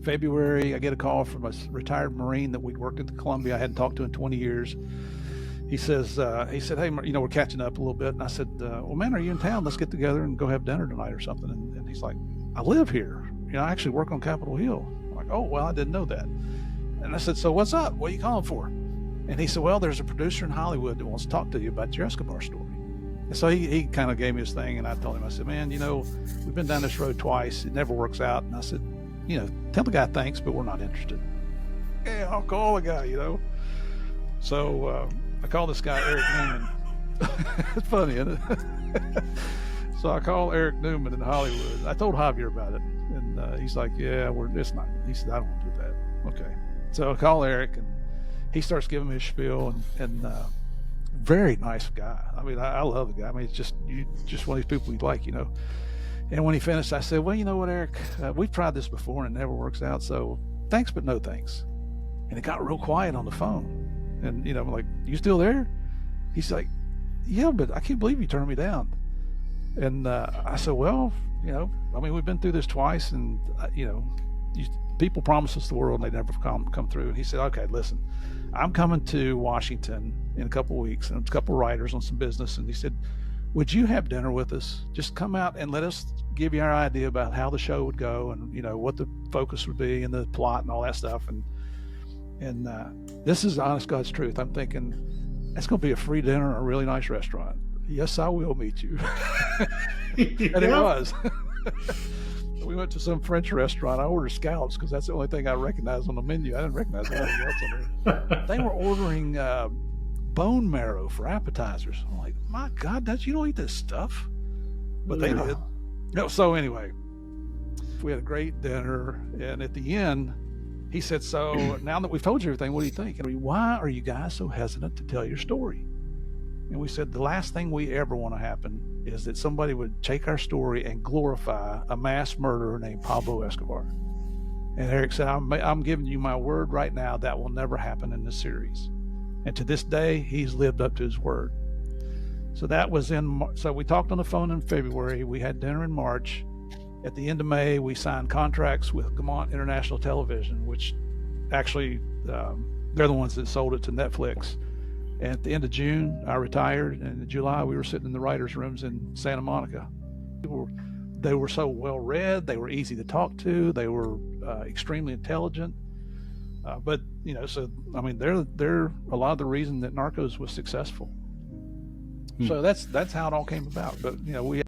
February, I get a call from a retired Marine that we'd worked at the Columbia. I hadn't talked to in 20 years. He said, hey, we're catching up a little bit. And I said, well, man, are you in town? Let's get together and go have dinner tonight or something. And he's like, I live here. I actually work on Capitol Hill. I'm like, oh, well, I didn't know that. And I said, so what's up? What are you calling for? And he said, well, there's a producer in Hollywood that wants to talk to you about your Escobar story. And so he kind of gave me his thing, and I told him, I said, man, we've been down this road twice. It never works out. And I said, tell the guy thanks, but we're not interested. Yeah, I'll call the guy, So I called this guy, Eric Newman. It's funny, isn't it? So I called Eric Newman in Hollywood. I told Javier about it, and he's like, yeah, it's not. He said, I don't want to do that. Okay. So I call Eric, and he starts giving me a spiel, and very nice guy. I mean, I love the guy. I mean, it's just one of these people you like, And when he finished, I said, well, you know what, Eric, we've tried this before and it never works out. So thanks, but no thanks. And it got real quiet on the phone. And, I'm like, you still there? He's like, yeah, but I can't believe you turned me down. And I said, well, we've been through this twice, and, people promise us the world and they never come through. And he said, okay, listen, I'm coming to Washington in a couple of weeks, and a couple of writers on some business. And he said, would you have dinner with us? Just come out and let us give you our idea about how the show would go, and what the focus would be and the plot and all that stuff. And this is honest God's truth. I'm thinking it's going to be a free dinner at a really nice restaurant. Yes, I will meet you. And it was. We went to some French restaurant. I ordered scallops because that's the only thing I recognized on the menu. I didn't recognize anything else on there. They were ordering bone marrow for appetizers. I'm like, my God, you don't eat this stuff. But they did. So anyway, we had a great dinner, and at the end, he said, so now that we've told you everything, what do you think? And why are you guys so hesitant to tell your story? And we said, the last thing we ever want to happen is that somebody would take our story and glorify a mass murderer named Pablo Escobar. And Eric said, I'm giving you my word right now that will never happen in this series. And to this day, he's lived up to his word. So that was so we talked on the phone in February. We had dinner in March. At the end of May, we signed contracts with Gaumont International Television, which actually, they're the ones that sold it to Netflix. And at the end of June, I retired. And in July, we were sitting in the writers' rooms in Santa Monica. They were so well read. They were easy to talk to. They were extremely intelligent. But they're a lot of the reason that Narcos was successful. So that's how it all came about. But we